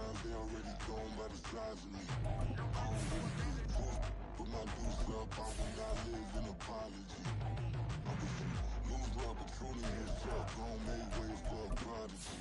times they already gone by the size of me. I don't really give a fuck. Put my deuce up, I will not live in apology. I'm a lose the opportunity to talk, gon' make ways for a prodigy.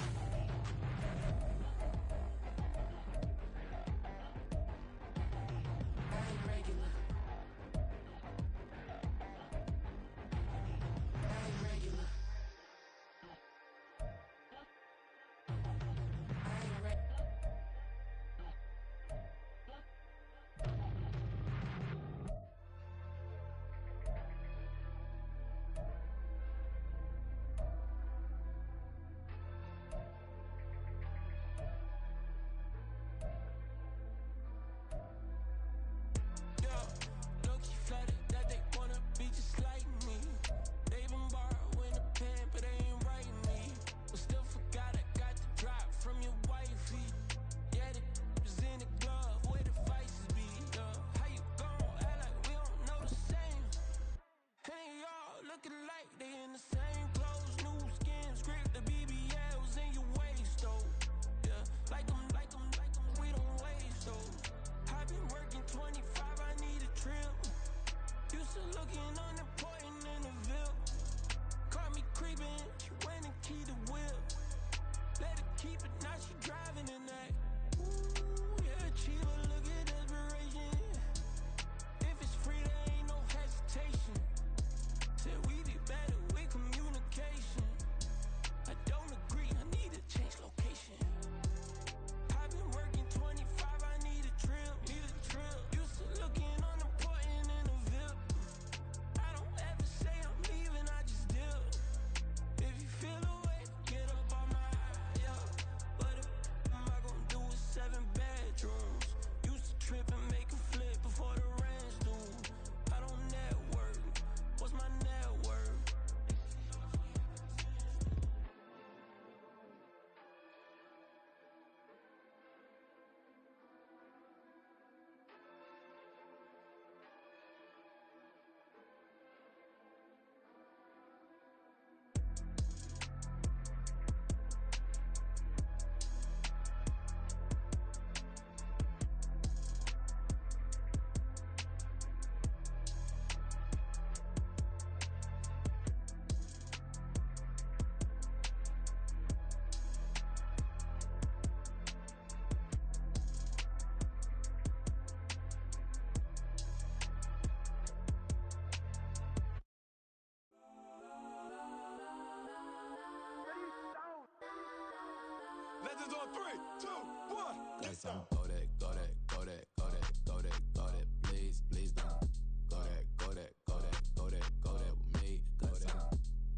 Legends on 3, 2, 1. That's on go that, go that, go that, go that, go that, go that. Please, please don't go that, go that, go that, go that, go that with me. Go that,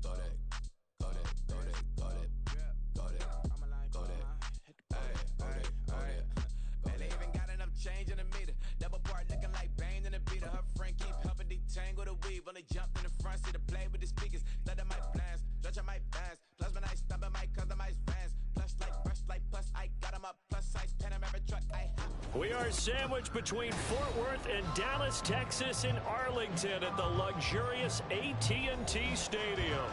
go that, go that, go that, go that, go that, go that. Man, they even got enough change in the meter. Double part looking like Bane in the beater. Her friend keep helping detangle the weave. Only jumped in the front seat to play with the speakers. Let them mic blast, stretch on my bands. Plus when I stumble, my customized fans. Plus like fresh like plus I got them up. Plus size Panamera truck I have. We are sandwiched between Fort Worth and Dallas, Texas, in Arlington at the luxurious AT&T Stadium.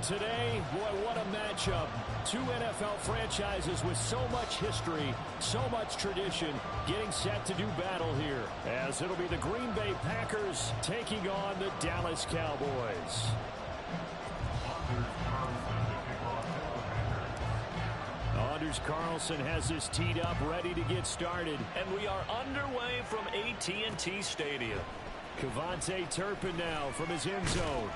Today, boy, what a matchup. Two NFL franchises with so much history, so much tradition, getting set to do battle here, as it'll be the Green Bay Packers taking on the Dallas Cowboys. Anders Carlson has this teed up, ready to get started, and we are underway from AT&T Stadium. Kevontae Turpin now from his end zone.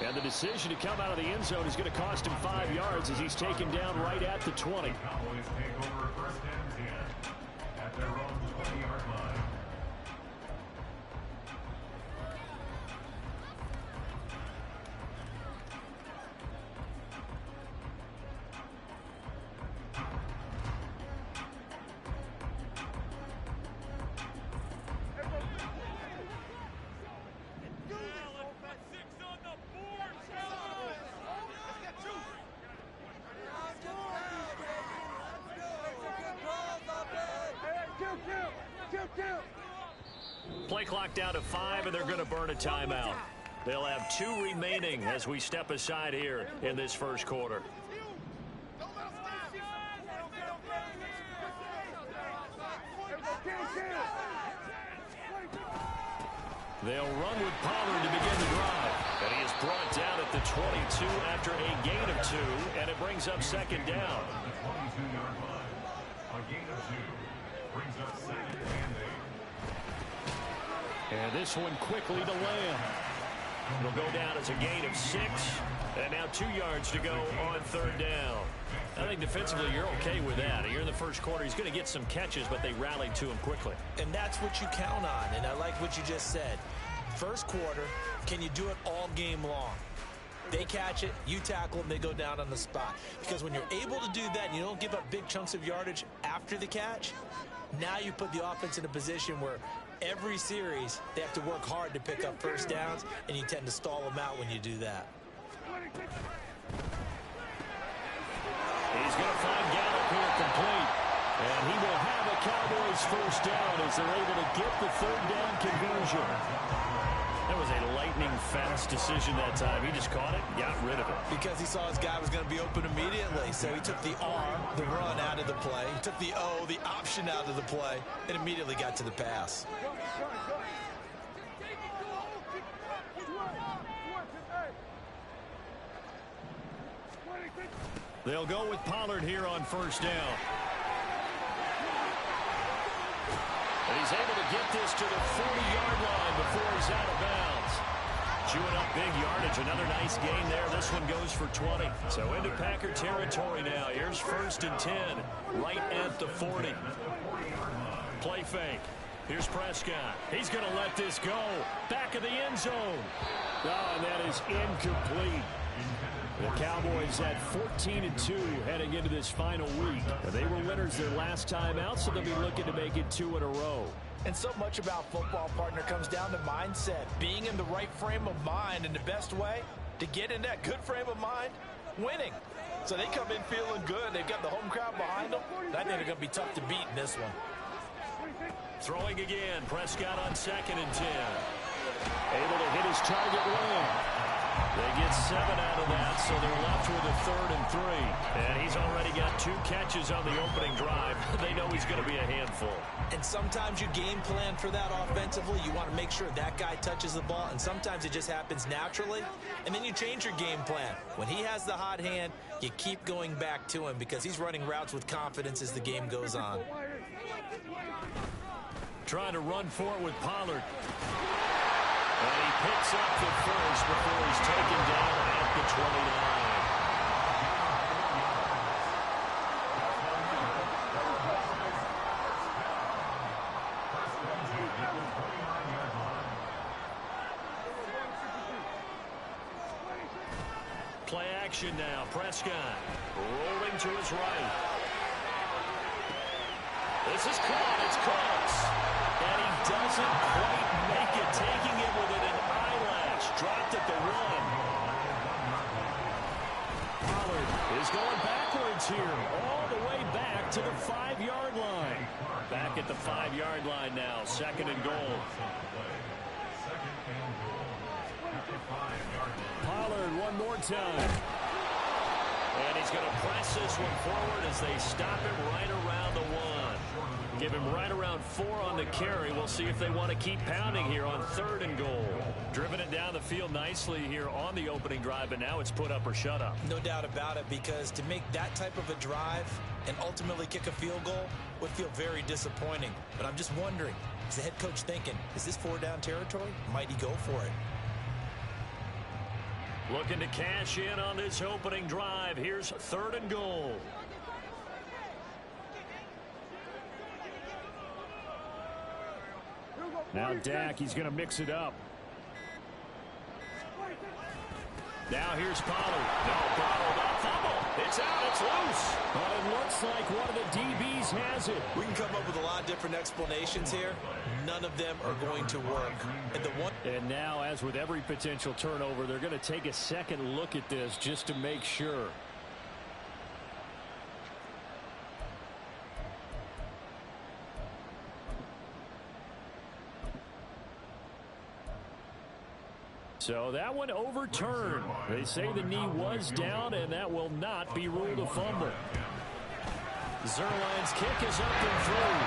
And the decision to come out of the end zone is going to cost him 5 yards as he's taken down right at the 20. Cowboys take over 1st and 10 at their own 20-yard line. Play clock down to 5, and they're going to burn a timeout. They'll have 2 remaining as we step aside here in this first quarter. They'll run with Pollard to begin the drive. And he is brought down at the 22 after a gain of 2, and it brings up second down. 22-yard line. A gain of 2 brings up second and 8. And this one quickly to Lamb. It'll go down as a gain of 6. And now 2 yards to go on third down. I think defensively you're okay with that. Here in the first quarter, he's going to get some catches, but they rallied to him quickly. And that's what you count on, and I like what you just said. First quarter, can you do it all game long? They catch it, you tackle them, they go down on the spot. Because when you're able to do that and you don't give up big chunks of yardage after the catch, now you put the offense in a position where every series they have to work hard to pick up first downs, and you tend to stall them out when you do that. He's going to find Gallup here complete. And he will have a Cowboys first down as they're able to get the third down conversion. That was a lightning-fast decision that time. He just caught it, got rid of it. Because he saw his guy was going to be open immediately. So he took the R, the run, out of the play. He took the O, the option, out of the play, and immediately got to the pass. They'll go with Pollard here on first down. And he's able to get this to the 40-yard line before he's out of bounds. Chewing up big yardage. Another nice gain there. This one goes for 20. So into Packer territory now. Here's 1st and 10. Right at the 40. Play fake. Here's Prescott. He's going to let this go. Back of the end zone. Oh, and that is incomplete. The Cowboys at 14-2 heading into this final week. They were winners their last time out, so they'll be looking to make it 2 in a row. And so much about football, partner, comes down to mindset. Being in the right frame of mind, and the best way to get in that good frame of mind, winning. So they come in feeling good. They've got the home crowd behind them. I think they're going to be tough to beat in this one. Throwing again. Prescott on 2nd and 10. Able to hit his target Lamb. They get 7 out of that, so they're left with a 3rd and 3. And he's already got 2 catches on the opening drive. They know he's going to be a handful. And sometimes you game plan for that offensively. You want to make sure that guy touches the ball, and sometimes it just happens naturally. And then you change your game plan. When he has the hot hand, you keep going back to him because he's running routes with confidence as the game goes on. Trying to run for it with Pollard. And he picks up the first before he's taken down at the 29. Play action now. Prescott rolling to his right. This is caught. It's close. And he doesn't quite make it, taking it within an eyelash. Dropped at the 1. Pollard is going backwards here, all the way back to the 5-yard line. Back at the 5-yard line now, 2nd and goal. Pollard one more time. And he's going to press this one forward as they stop him right around the 1. Give him right around 4 on the carry. We'll see if they want to keep pounding here on 3rd and goal. Driven it down the field nicely here on the opening drive, but now it's put up or shut up. No doubt about it, because to make that type of a drive and ultimately kick a field goal would feel very disappointing. But I'm just wondering, is the head coach thinking, is this 4-down territory? Might he go for it? Looking to cash in on this opening drive. Here's 3rd and goal. Now Dak, he's going to mix it up. Now here's Pollard. No problem. Fumble. It's out. It's loose. But it looks like one of the DBs has it. We can come up with a lot of different explanations here. None of them are going to work. And now, as with every potential turnover, they're going to take a second look at this just to make sure. So that one overturned. They say the knee was down, and that will not be ruled a fumble. Zuerlein's kick is up and through.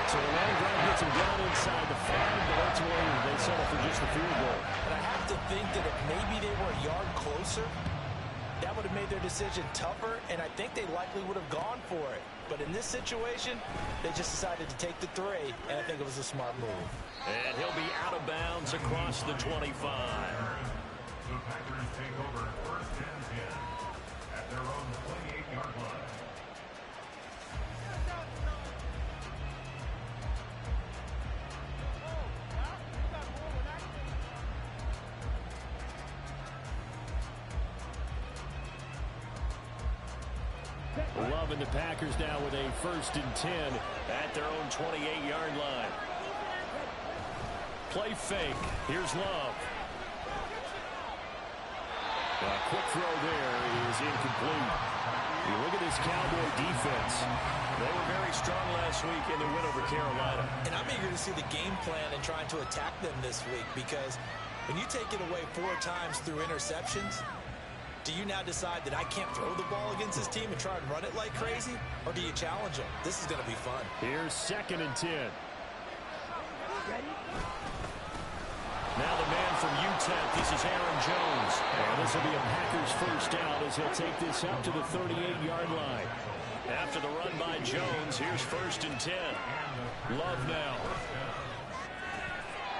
So the long drive gets him down inside the 5, but ultimately they settle for just the field goal. And I have to think that if maybe they were a yard closer, that would have made their decision tougher, and I think they likely would have gone for it. But in this situation, they just decided to take the 3, and I think it was a smart move. And he'll be out of bounds across the 25. The Packers take over 1st and 10 at their own 28-yard line. Love and the Packers now with a 1st and 10 at their own 28-yard line. Play fake. Here's Love. A quick throw there is incomplete. You look at this Cowboy defense. They were very strong last week in the win over Carolina. And I'm eager to see the game plan and trying to attack them this week, because when you take it away 4 times through interceptions, do you now decide that I can't throw the ball against this team and try and run it like crazy? Or do you challenge them? This is going to be fun. Here's 2nd and 10. Now the man from UTEP, this is Aaron Jones. And this will be a Packers 1st down as he'll take this up to the 38-yard line. After the run by Jones, here's 1st and 10. Love now.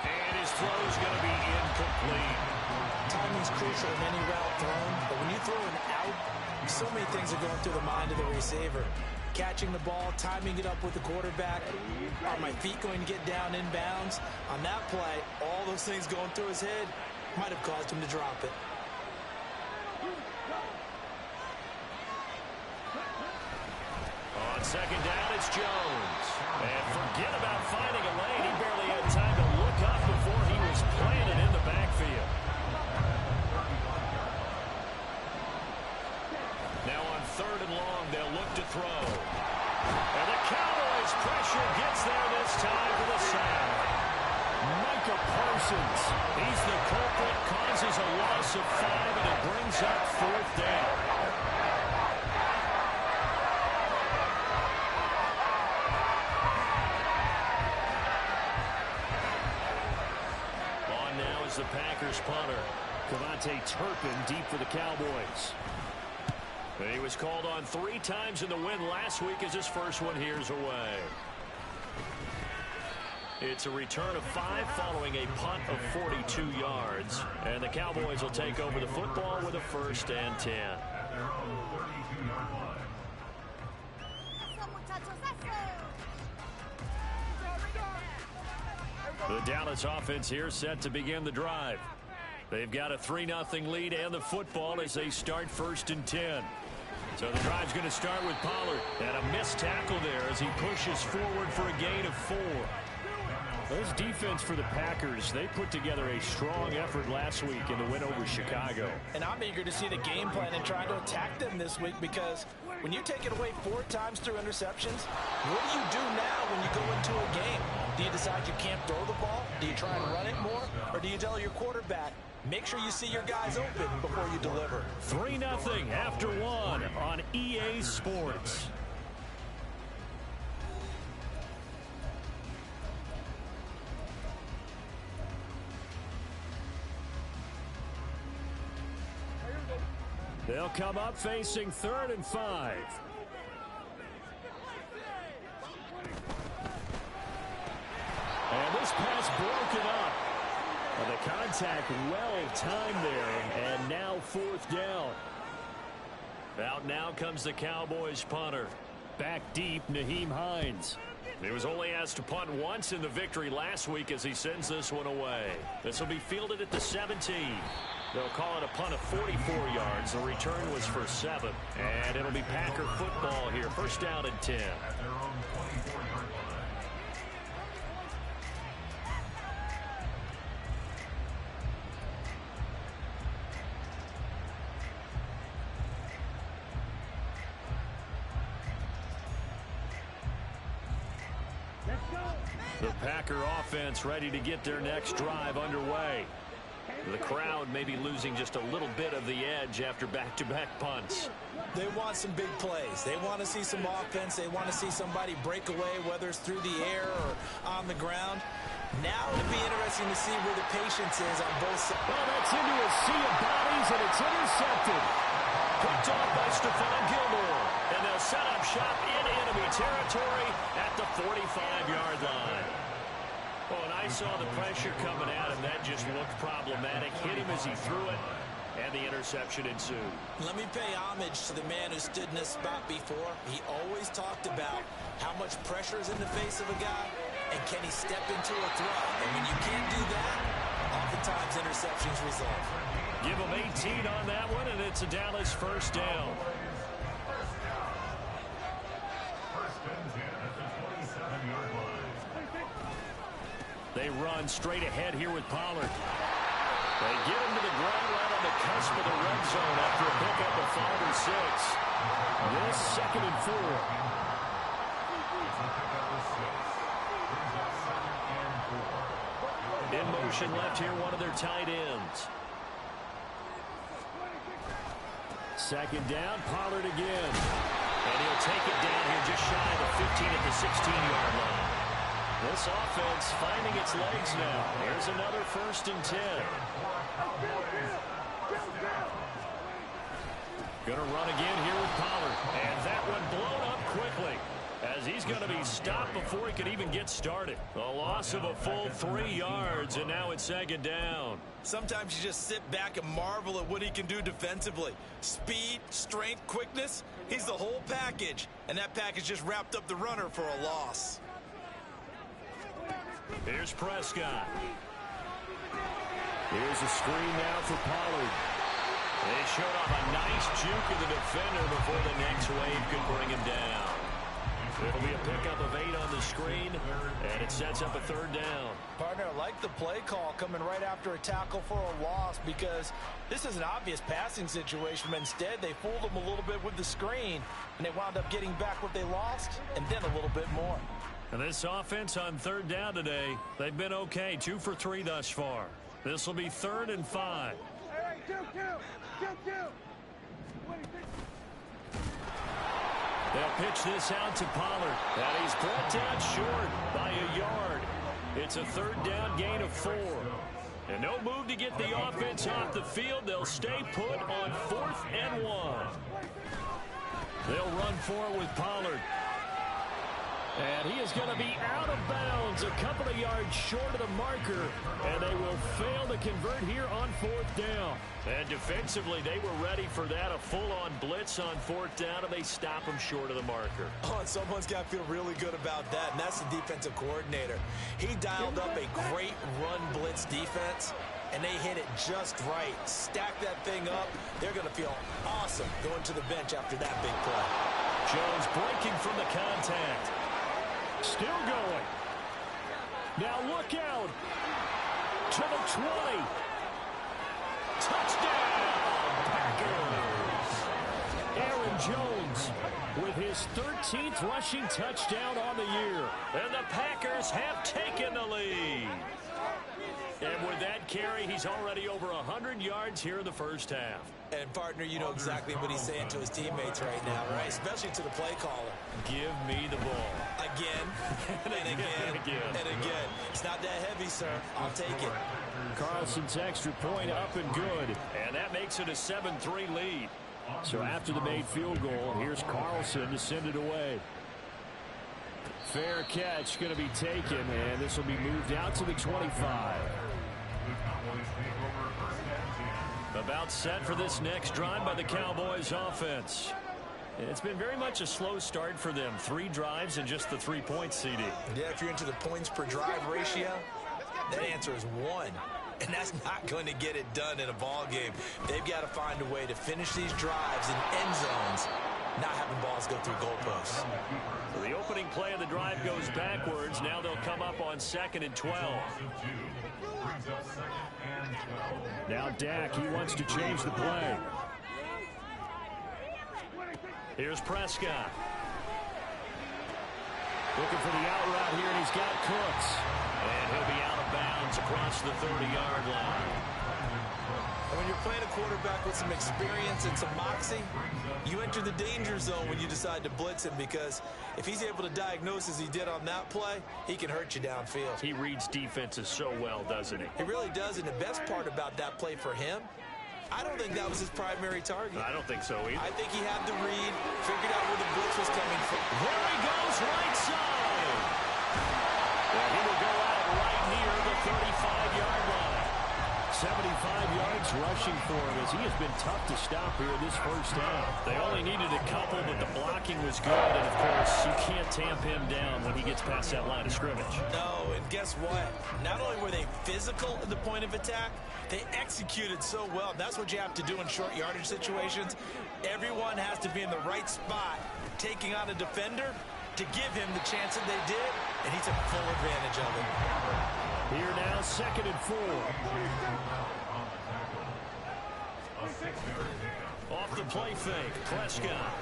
And his throw's going to be incomplete. Timing's crucial in any route thrown, but when you throw an out, so many things are going through the mind of the receiver. Catching the ball, timing it up with the quarterback. Are my feet going to get down inbounds? On that play, all those things going through his head might have caused him to drop it. On 2nd down, it's Jones. And forget about finding a lane. He barely had time to look up before he was planted in the backfield. Now on 3rd and long, they'll look to throw. And the Cowboys' pressure gets there this time for the sack. Micah Parsons, he's the culprit, causes a loss of 5, and it brings up 4th down. On now is the Packers punter. Kevontae Turpin deep for the Cowboys. He was called on 3 times in the win last week as his first one here's away. It's a return of 5 following a punt of 42 yards. And the Cowboys will take over the football with a 1st and 10. The Dallas offense here set to begin the drive. They've got a 3-0 lead and the football as they start 1st and 10. So the drive's going to start with Pollard. And a missed tackle there as he pushes forward for a gain of 4. This defense for the Packers, they put together a strong effort last week in the win over Chicago. And I'm eager to see the game plan and try to attack them this week, because when you take it away 4 times through interceptions, what do you do now when you go into a game? Do you decide you can't throw the ball? Do you try and run it more? Or do you tell your quarterback, make sure you see your guys open before you deliver? 3-0 after 1 on EA Sports. They'll come up facing 3rd and 5. And this pass broken up. And the contact well timed there. And now 4th down. Out now comes the Cowboys punter. Back deep, Nyheim Hines. He was only asked to punt once in the victory last week as he sends this one away. This will be fielded at the 17. They'll call it a punt of 44 yards. The return was for 7. And it'll be Packer football here. 1st down and 10. The Packer offense ready to get their next drive underway. The crowd may be losing just a little bit of the edge after back-to-back punts. They want some big plays. They want to see some offense. They want to see somebody break away, whether it's through the air or on the ground. Now it'll be interesting to see where the patience is on both sides. Well, that's into a sea of bodies, and it's intercepted. Picked off by Stephon Gilmore. And they'll set up shop in enemy territory at the 45-yard line. Well, and I saw the pressure coming at him. That just looked problematic. Hit him as he threw it. And the interception ensued. Let me pay homage to the man who stood in this spot before. He always talked about how much pressure is in the face of a guy, and can he step into a throw. And when you can't do that, oftentimes interceptions result. Give him 18 on that one, and it's a Dallas first down. They run straight ahead here with Pollard. They get him to the ground right on the cusp of the red zone after a pickup of 5 or 6. This 2nd and 4. In motion left here, one of their tight ends. 2nd down, Pollard again. And he'll take it down here just shy of the 15 at the 16-yard line. This offense finding its legs now. Here's another 1st and 10. Going to run again here with Pollard. And that one blown up quickly, as he's going to be stopped before he can even get started. A loss of a full 3 yards, and now it's 2nd down. Sometimes you just sit back and marvel at what he can do defensively. Speed, strength, quickness. He's the whole package. And that package just wrapped up the runner for a loss. Here's Prescott. Here's a screen now for Pollard. They showed off a nice juke of the defender before the next wave could bring him down. It'll be a pickup of 8 on the screen, and it sets up a 3rd down. Partner, I like the play call coming right after a tackle for a loss, because this is an obvious passing situation, but instead they fooled them a little bit with the screen, and they wound up getting back what they lost, and then a little bit more. And this offense on 3rd down today, they've been okay, 2 for 3 thus far. This will be 3rd and 5. They'll pitch this out to Pollard, and he's brought down short by a yard. It's a 3rd down gain of 4. And no move to get the offense off the field. They'll stay put on 4th and 1. They'll run for it with Pollard. And he is going to be out of bounds, a couple of yards short of the marker, and they will fail to convert here on 4th down. And defensively, they were ready for that, a full-on blitz on 4th down, and they stop him short of the marker. Oh, and someone's got to feel really good about that, and that's the defensive coordinator. He dialed up a great run blitz defense, and they hit it just right. Stack that thing up. They're going to feel awesome going to the bench after that big play. Jones breaking from the contact. Still going. Now look out. To the 20. Touchdown, Packers. Aaron Jones with his 13th rushing touchdown on the year. And the Packers have taken the lead. And with that carry, he's already over 100 yards here in the first half. And, partner, you know exactly what he's saying to his teammates right now, right? Especially to the play caller. Give me the ball. Again, and again, and again. It's not that heavy, sir. I'll take it. Carlson's extra point up and good. And that makes it a 7-3 lead. So after the made field goal, here's Carlson to send it away. Fair catch going to be taken, and this will be moved out to the 25. About set for this next drive by the Cowboys offense. It's been very much a slow start for them. 3 drives and just the 3 points, CD. Yeah, if you're into the points per drive ratio, that answer is 1. And that's not going to get it done in a ball game. They've got to find a way to finish these drives in end zones, not having balls go through goalposts. So the opening play of the drive goes backwards. Now they'll come up on 2nd and 12. Now Dak, he wants to change the play. Here's Prescott. Looking for the out route here, and he's got Cooks. And he'll be out of bounds across the 30-yard line. And when you're playing a quarterback with some experience and some moxie, you enter the danger zone when you decide to blitz him, because if he's able to diagnose as he did on that play, he can hurt you downfield. He reads defenses so well, doesn't he? He really does, and the best part about that play for him, I don't think that was his primary target. I don't think so either. I think he had the read, figured out where the blitz was coming from. There he goes, right side. Well, he will go out right near the 35-yard line. 75 yards rushing for him, as he has been tough to stop here this first half. They only needed a couple, but the blocking was good, and of course, you can't tamp him down when he gets past that line of scrimmage. No, and guess what? Not only were they physical at the point of attack, they executed so well. That's what you have to do in short yardage situations. Everyone has to be in the right spot, taking on a defender to give him the chance that they did, and he took full advantage of it. Here now, 2nd and 4. Off the play fake, Prescott.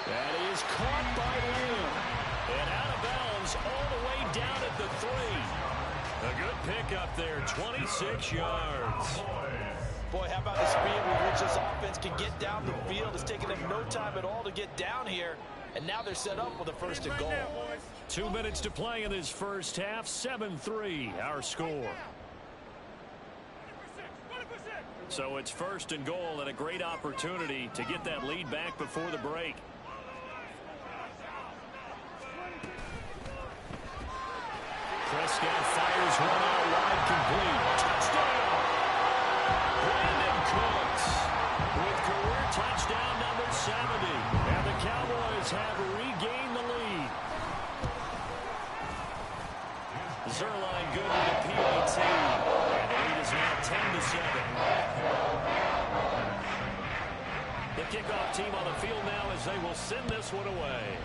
That is caught by Lamb. And out of bounds all the way down at the 3. A good pickup there, 26 yards. Boy, how about the speed with which this offense can get down the field? It's taken them no time at all to get down here. And now they're set up with a 1st and goal. 2 minutes to play in this first half. 7-3, our score. So it's 1st and goal, and a great opportunity to get that lead back before the break. Prescott fires one out wide, complete. Touchdown! Brandon Cooks with career touchdown number 70. And the Cowboys have regained the lead. Zerline good with the PAT. And the lead is now 10-7. The kickoff team on the field now as they will send this one away.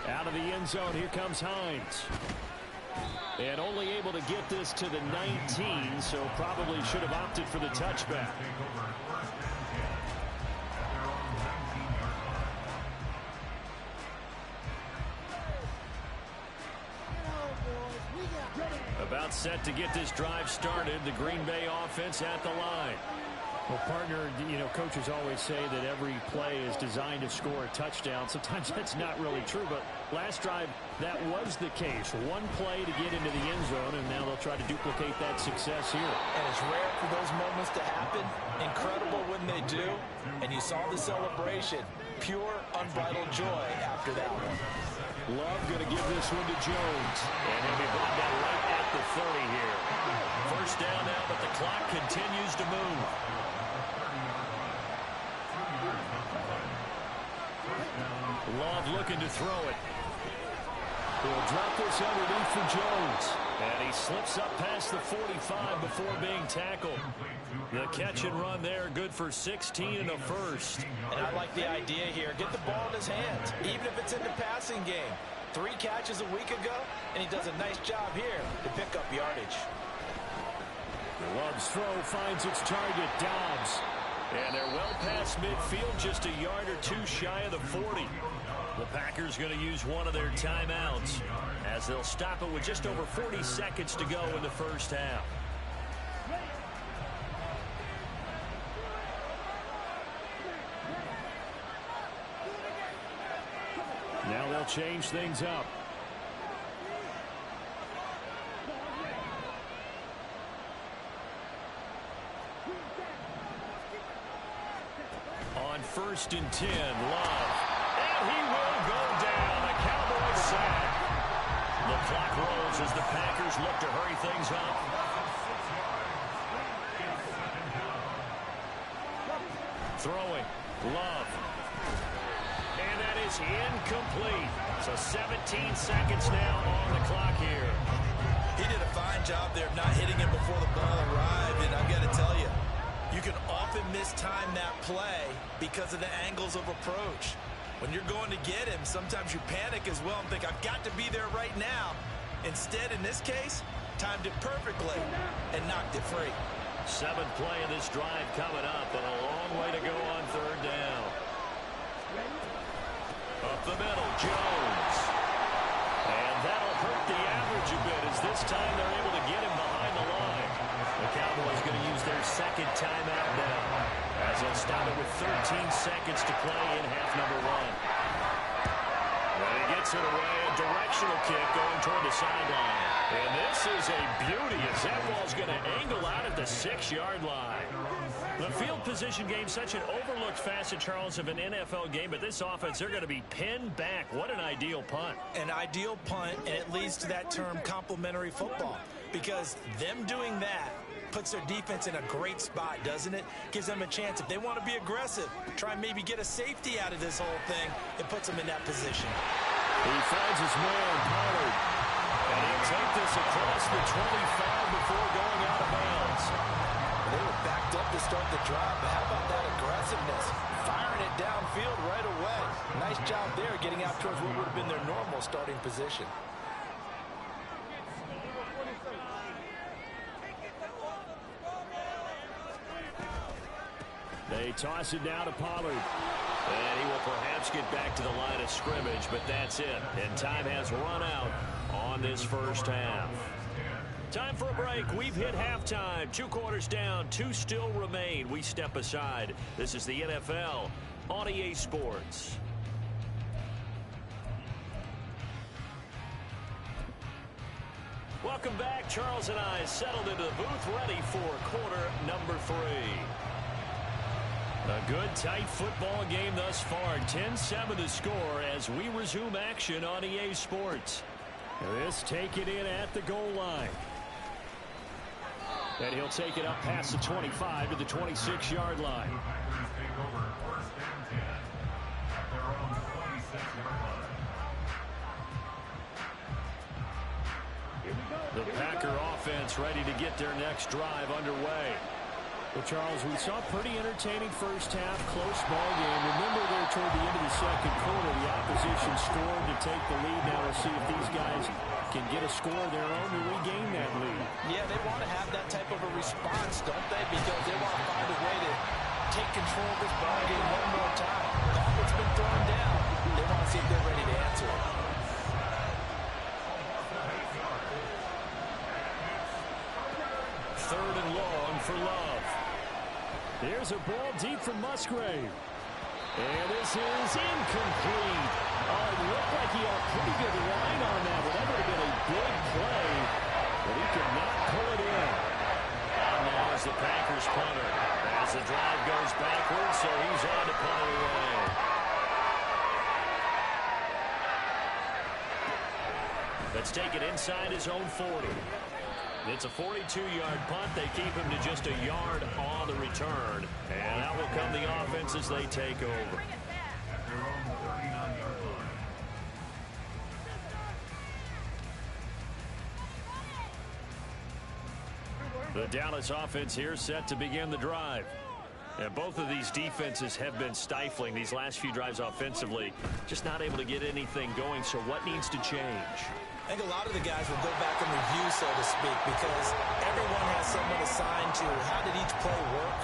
Out of the end zone, here comes Hines. And only able to get this to the 19, so probably should have opted for the touchback. About set to get this drive started. The Green Bay offense at the line. Well, partner, you know, coaches always say that every play is designed to score a touchdown. Sometimes that's not really true, but last drive, that was the case. One play to get into the end zone, and now they'll try to duplicate that success here. And it's rare for those moments to happen. Incredible when they do. And you saw the celebration. Pure, unbridled joy after that one. Love going to give this one to Jones. And he'll be brought down right at the 30 here. First down now, but the clock continues to move. Love looking to throw it. He'll drop this underneath for Jones. And he slips up past the 45 before being tackled. The catch and run there, good for 16 and a first. And I like the idea here. Get the ball in his hands, even if it's in the passing game. 3 catches a week ago, and he does a nice job here to pick up yardage. Love's throw finds its target, Dobbs. And they're well past midfield, just a yard or two shy of the 40. The Packers going to use one of their timeouts as they'll stop it with just over 40 seconds to go in the first half. Now they'll change things up. On 1st and 10, Love. And he will go down. A Cowboys sack. The clock rolls as the Packers look to hurry things up. Throwing. Love. And that is incomplete. So 17 seconds now on the clock here. He did a fine job there of not hitting him before the ball arrived, and I've got to tell you, you can often mistime that play because of the angles of approach. When you're going to get him, sometimes you panic as well and think, I've got to be there right now. Instead, in this case, timed it perfectly and knocked it free. 7th play of this drive coming up, and a long way to go on 3rd down. Up the middle, Jones. And that'll this time they're able to get him behind the line. The Cowboys going to use their second timeout now, as they'll stop it with 13 seconds to play in half number one. And he gets it away, a directional kick going toward the sideline. And this is a beauty as that ball's going to angle out at the 6-yard line. The field position game, such an overlooked facet, Charles, of an NFL game, but this offense, they're going to be pinned back. What an ideal punt. An ideal punt, and it leads to that term complementary football, because them doing that puts their defense in a great spot, doesn't it? Gives them a chance. If they want to be aggressive, try and maybe get a safety out of this whole thing, it puts them in that position. He finds his man, Pollard, and he'll take this across the 25 before going out of bounds. They were backed up to start the drive, but how about that aggressiveness? Firing it downfield right away. Nice job there, getting out towards what would have been their normal starting position. They toss it down to Pollard. And he will perhaps get back to the line of scrimmage, but that's it. And time has run out on this first half. Time for a break. We've hit halftime. 2 quarters down, 2 still remain. We step aside. This is the NFL on EA Sports. Welcome back. Charles and I settled into the booth, ready for quarter number 3. A good, tight football game thus far. 10-7 to score as we resume action on EA Sports. This take it in at the goal line. And he'll take it up past the 25 to the 26-yard line. The Packer offense ready to get their next drive underway. Well, Charles, we saw a pretty entertaining first half, close ball game. Remember there toward the end of the second quarter, the opposition scored to take the lead. Now we'll see if these guys can get a score of their own to regain that lead. Yeah, they want to have that type of a response, don't they? Because they want to find a way to take control of this ball game one more time. Gauntlet's been thrown down. They want to see if they're ready to answer it. Third and long for Love. Here's a ball deep from Musgrave. And this is incomplete. It looked like he had a pretty good line on that, but that would have been a big play. But he could not pull it in. And now is the Packers punter. As the drive goes backwards, so he's on to punt it away. Let's take it inside his own 40. It's a 42-yard punt. They keep him to just a yard on the return. And out will come the offense as they take over. The Dallas offense here set to begin the drive. And both of these defenses have been stifling these last few drives offensively. Just not able to get anything going. So what needs to change? I think a lot of the guys will go back and review, so to speak, because everyone has someone assigned to how did each play work.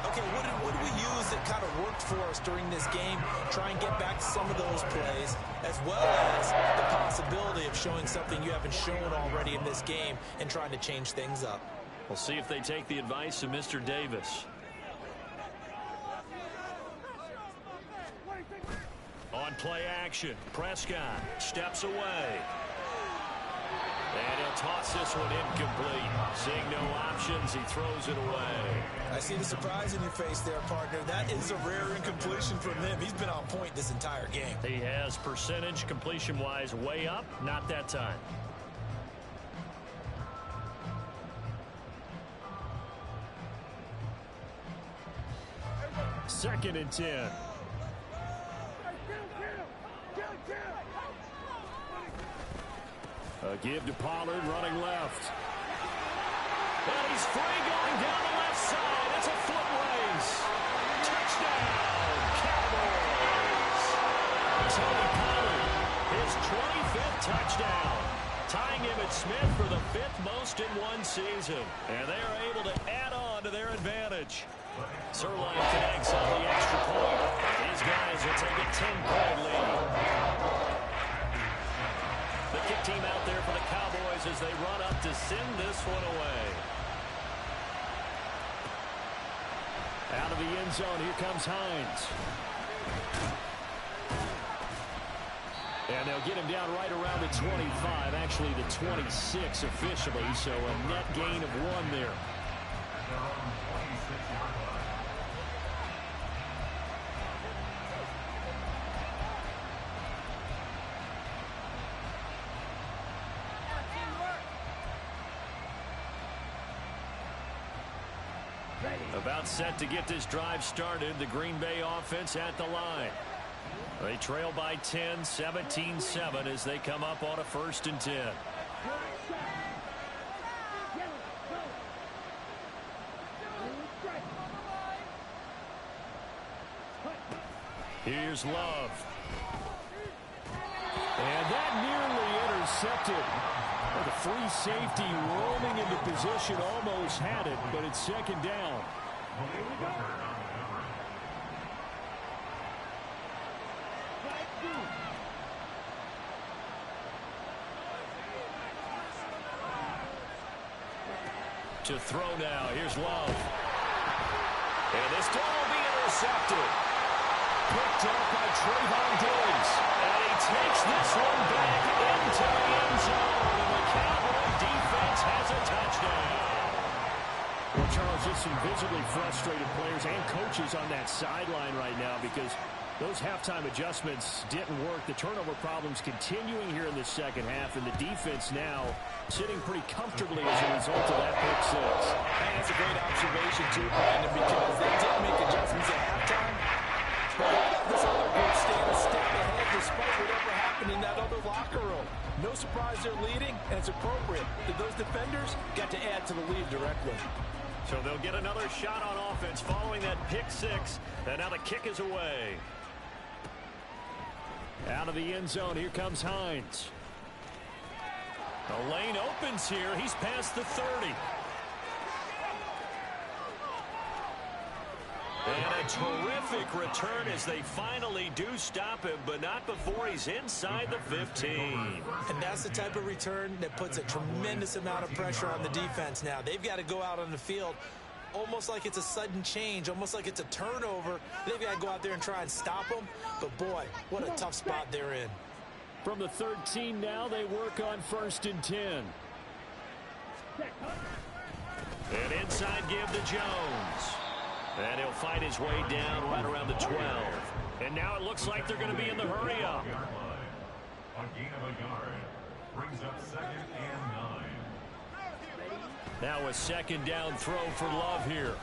Okay, what did we use that kind of worked for us during this game? Try and get back to some of those plays, as well as the possibility of showing something you haven't shown already in this game and trying to change things up. We'll see if they take the advice of Mr. Davis. On play action, Prescott steps away. And he'll toss this one incomplete. Seeing no options, he throws it away. I see the surprise in your face there, partner. That is a rare incompletion from him. He's been on point this entire game. He has percentage completion-wise way up, not that time. Second and 10. A give to Pollard, running left. And he's free going down the left side. It's a foot race. Touchdown, Cowboys. Tony Pollard, his 25th touchdown. Tying Emmitt Smith for the 5th most in one season. And they are able to add on to their advantage. Sirlein connects on the extra point. These guys will take a 10-point lead. The kick team out there for the Cowboys as they run up to send this one away. Out of the end zone, here comes Hines. And they'll get him down right around the 25, actually the 26 officially, so a net gain of 1 there. About set to get this drive started, the Green Bay offense at the line. They trail by 10, 17-7 as they come up on a 1st and 10. Here's Love. And that nearly intercepted. The free safety roaming into position almost had it, but it's 2nd down. To throw now. Here's Love. And this ball will be intercepted. Picked up by Trayvon Diggs. And he takes this one back into the end zone. And the Cowboy defense has a touchdown. Well, Charles, just some visibly frustrated players and coaches on that sideline right now because those halftime adjustments didn't work. The turnover problems continuing here in the 2nd half, and the defense now sitting pretty comfortably as a result of that pick 6. And that's a great observation, too, Brandon, because they did make adjustments at halftime. But this other group staying a step ahead despite whatever happened in that other locker room. No surprise they're leading, and it's appropriate that those defenders got to add to the lead directly. So they'll get another shot on offense following that pick 6, and now the kick is away. Out of the end zone, here comes Hines. The lane opens here. He's past the 30. And a terrific return as they finally do stop him, but not before he's inside the 15. And that's the type of return that puts a tremendous amount of pressure on the defense now. They've got to go out on the field almost like it's a sudden change, almost like it's a turnover. They've got to go out there and try and stop them. But, boy, what a tough spot they're in. From the 13 now, they work on 1st and 10. And inside give to Jones. And he'll fight his way down right around the 12. And now it looks like they're going to be in the hurry-up. A gain of a yard brings up 2nd and 9. Now a 2nd down throw for Love here.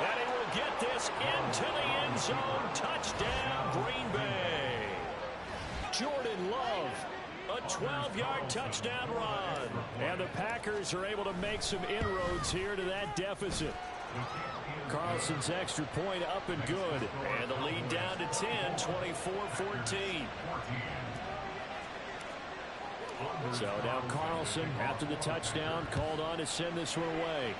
And he will get this into the end zone. Touchdown, Green Bay. Jordan Love. A 12-yard touchdown run. And the Packers are able to make some inroads here to that deficit. Carlson's extra point up and good. And the lead down to 10, 24-14. So now Carlson, after the touchdown, called on to send this one away.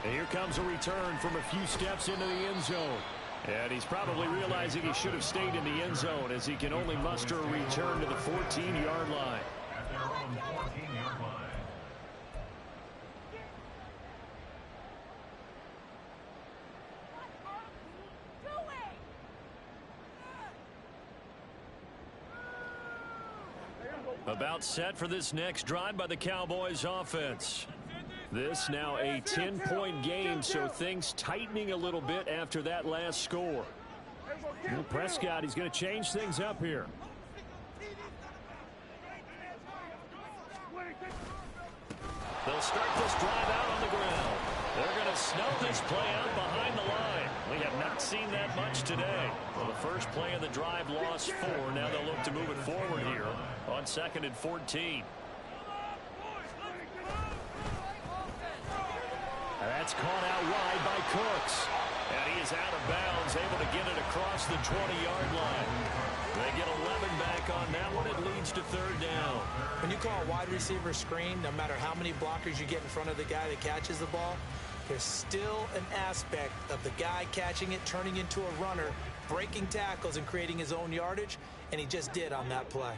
And here comes a return from a few steps into the end zone. And he's probably realizing he should have stayed in the end zone as he can only muster a return to the 14-yard line. At their own 14-yard line. About set for this next drive by the Cowboys offense. This now a 10-point game, so things tightening a little bit after that last score. Well, Prescott, he's going to change things up here. They'll start this drive out on the ground. They're going to snow this play out behind the line. We have not seen that much today. Well, the first play of the drive lost 4. Now they'll look to move it forward here on 2nd and 14. That's caught out wide by Cooks. And he is out of bounds, able to get it across the 20-yard line. They get 11 back on that one. It leads to 3rd down. When you call a wide receiver screen, no matter how many blockers you get in front of the guy that catches the ball, there's still an aspect of the guy catching it, turning into a runner, breaking tackles and creating his own yardage, and he just did on that play.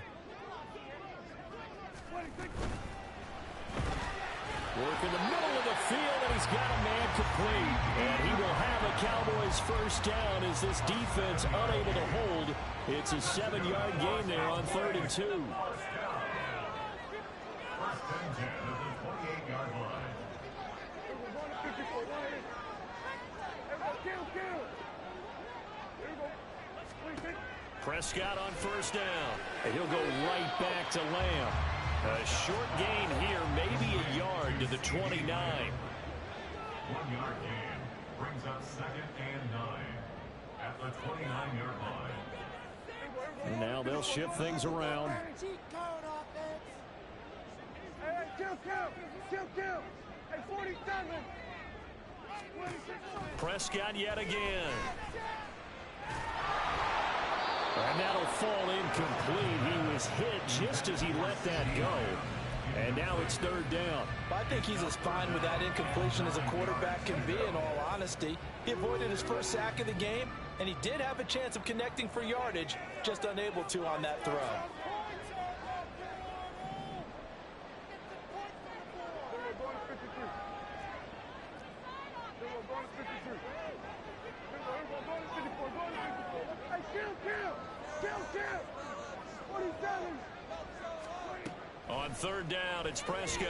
Work in the middle of the field, and he's got a man complete. And he will have a Cowboys first down as this defense unable to hold. It's a 7-yard gain there on 3rd and 2. First and 10 at the 28-yard line. Prescott on first down. And he'll go right back to Lamb. A short gain here, maybe a yard to the 29. 1-yard gain brings up 2nd and 9 at the 29-yard line. And now they'll shift things around. Prescott yet again. And that'll fall incomplete. He was hit just as he let that go. And now it's 3rd down. I think he's as fine with that incompletion as a quarterback can be, in all honesty. He avoided his first sack of the game, and he did have a chance of connecting for yardage, just unable to on that throw. On 3rd down, it's Prescott.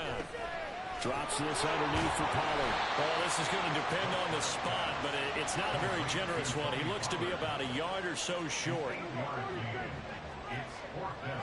Drops this underneath for Pollard. Well, this is going to depend on the spot, but it's not a very generous one. He looks to be about a yard or so short. It's 4th down.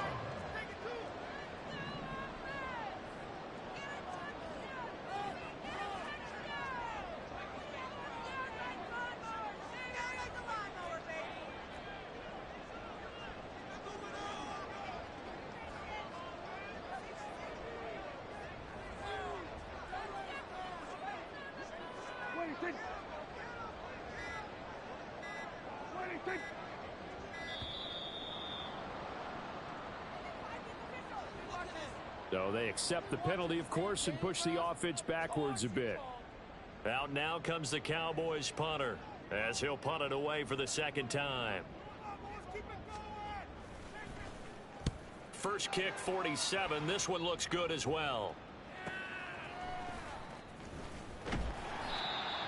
So they accept the penalty, of course, and push the offense backwards a bit. Out now comes the Cowboys punter as he'll punt it away for the 2nd time. First kick, 47. This one looks good as well.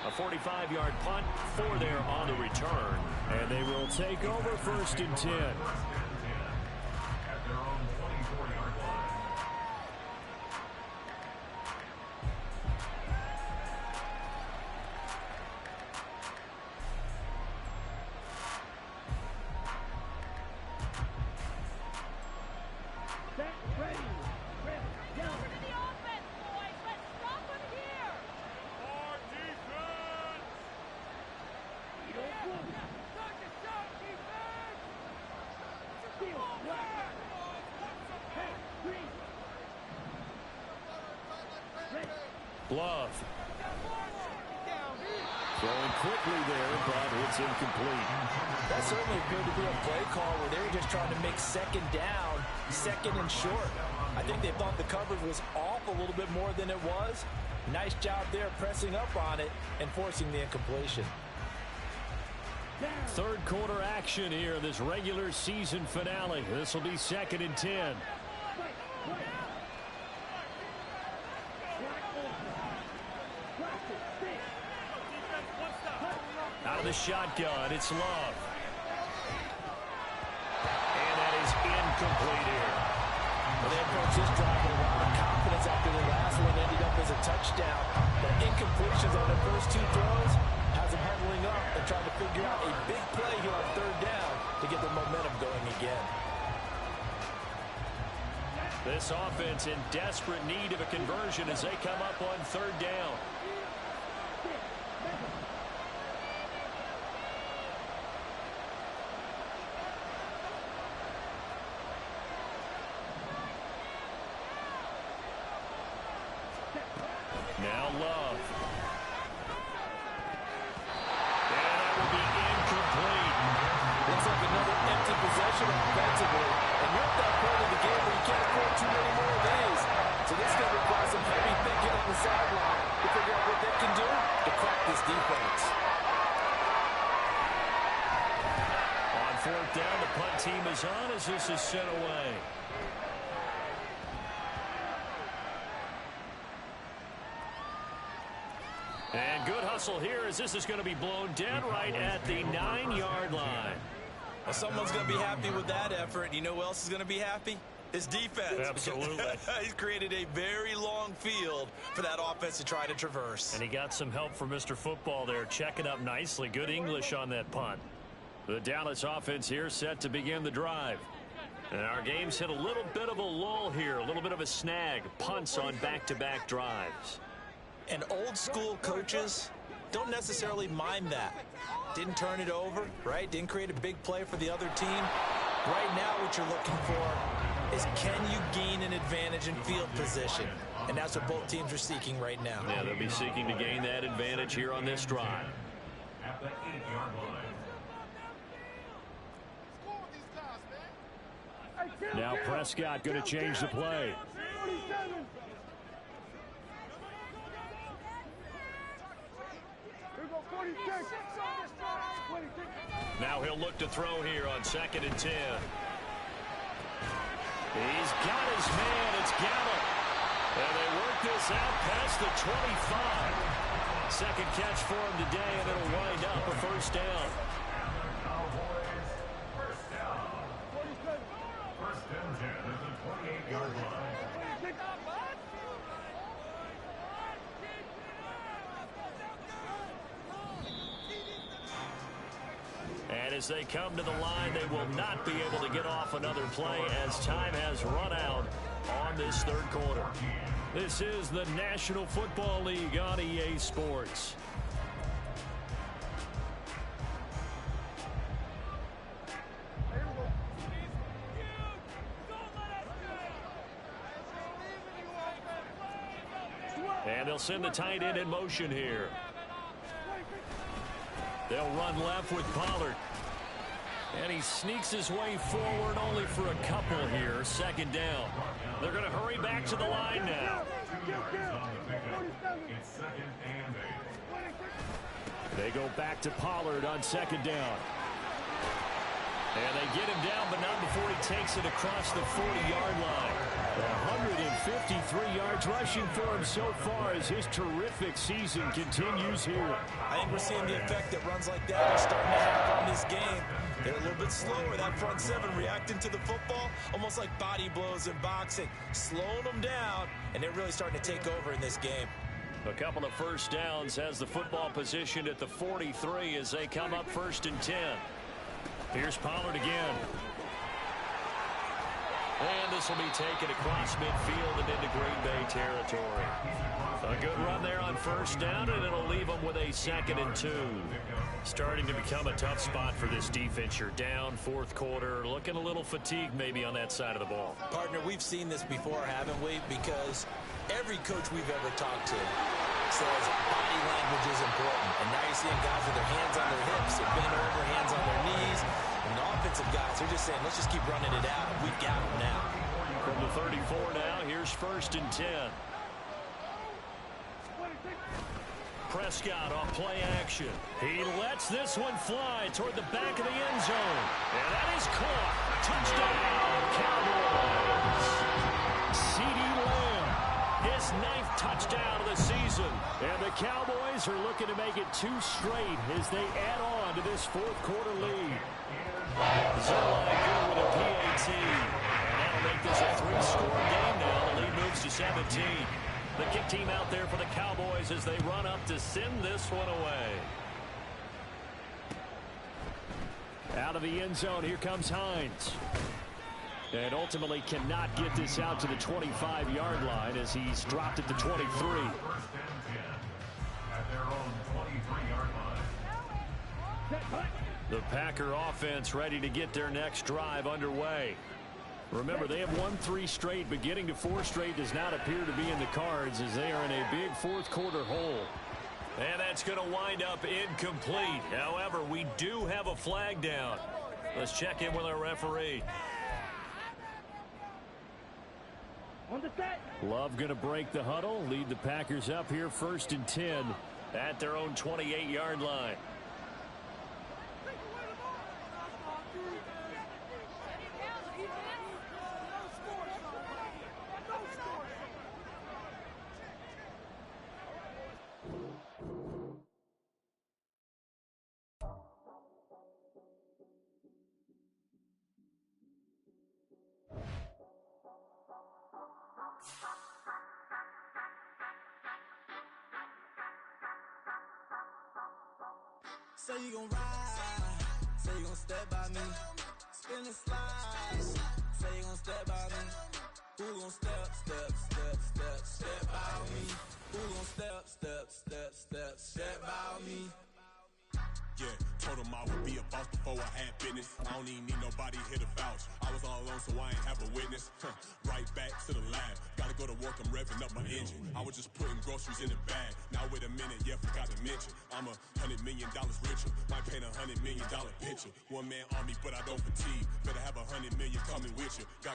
A 45-yard punt, 4 there on the return. And they will take over 1st and 10. At their own 24-yard line. Love. Throwing quickly there, but it's incomplete. That certainly appeared to be a play call where they were just trying to make 2nd down, 2nd and short. I think they thought the coverage was off a little bit more than it was. Nice job there pressing up on it and forcing the incompletion. 3rd quarter action here, this regular season finale. This will be 2nd and 10. Out of the shotgun, it's Love. And that is incomplete here. Well, they approached this drive with a lot of confidence after the last one ended up as a touchdown. But incompletions on the first 2 throws has them huddling up and trying to figure out a big play here on 3rd down to get the momentum going again. This offense in desperate need of a conversion as they come up on 3rd down. Now Love. And that will be incomplete. Looks like another empty possession offensively. And you're at that point of the game where you can't afford too many more of these. So this is going to require some heavy thinking on the sideline to figure out what they can do to crack this defense. fourth down. The punt team is on as this is sent away. And good hustle here as this is going to be blown dead right at the 9-yard line. Well, someone's going to be happy with that effort. You know who else is going to be happy? His defense. Absolutely. He's created a very long field for that offense to try to traverse. And he got some help from Mr. Football there, checking up nicely. Good English on that punt. The Dallas offense here set to begin the drive. And our game's hit a little bit of a lull here, a little bit of a snag. Punts on back-to-back drives. And old school coaches don't necessarily mind that. Didn't turn it over, right? Didn't create a big play for the other team. Right now what you're looking for is, can you gain an advantage in field position? And that's what both teams are seeking right now. Yeah, they'll be seeking to gain that advantage here on this drive. At the 8-yard line. Now Prescott going to change the play. Now he'll look to throw here on 2nd and 10. He's got his man. It's Gallup. And they work this out past the 25. Second catch for him today, and it'll wind up a first down. Cowboys, first down. First and 10 at the 28-yard line. And as they come to the line, they will not be able to get off another play as time has run out on this third quarter. This is the National Football League on EA Sports. And they'll send the tight end in motion here. They'll run left with Pollard. And he sneaks his way forward only for a couple here. 2nd down. They're going to hurry back to the line now. 2 yards on the pickup. It's 2nd and 8. They go back to Pollard on 2nd down. And they get him down, but not before he takes it across the 40-yard line. 153 yards rushing for him so far as his terrific season continues here. I think we're seeing the effect that runs like that are starting to have on this game. They're a little bit slower. That front seven reacting to the football, almost like body blows in boxing, slowing them down, and they're really starting to take over in this game. A couple of first downs has the football positioned at the 43 as they come up 1st and 10. Here's Pollard again. And this will be taken across midfield and into Green Bay territory. A good run there on 1st down, and it'll leave them with a 2nd and 2. Starting to become a tough spot for this defense. You're down 4th quarter, looking a little fatigued maybe on that side of the ball. Partner, we've seen this before, haven't we? Because every coach we've ever talked to says body language is important. And now you're seeing guys with their hands on their hips, they're bent over, hands on their knees. And the offensive guys, they're just saying, let's just keep running it out. We've got them now. From the 34 now, here's 1st and 10. Prescott off play action. He lets this one fly toward the back of the end zone. And that is caught. Touchdown, Cowboys. CeeDee Lamb, his 9th touchdown of the season. And the Cowboys are looking to make it 2 straight as they add on to this 4th quarter lead. Zerline good with a PAT. And that'll make this a 3-score game now. The lead moves to 17. The kick team out there for the Cowboys as they run up to send this one away. Out of the end zone, here comes Hines. And ultimately cannot get this out to the 25-yard line as he's dropped at the 23. 1st and 10 at their own 23-yard line. The Packer offense ready to get their next drive underway. Remember, they have won 3 straight, but getting to 4 straight does not appear to be in the cards as they are in a big 4th quarter hole. And that's going to wind up incomplete. However, we do have a flag down. Let's check in with our referee. Love going to break the huddle, lead the Packers up here 1st and 10 at their own 28-yard line. Say you gon' ride, say you gon' step by me. Spin the slide, say you gon' step by me. Who gon' step by me? Who gon' step by me? Yeah, told him I would be a boss before I had business. I don't even need nobody here to vouch. I was all alone, so I ain't have a witness. Right back to the lab. Gotta go to work, I'm revving up my engine. I was just putting groceries in the bag. Now wait a minute, yeah, forgot to mention. I'm $100 million richer. Might paint $100 million picture. One man army, but I don't fatigue. Better have 100 million coming with you. Got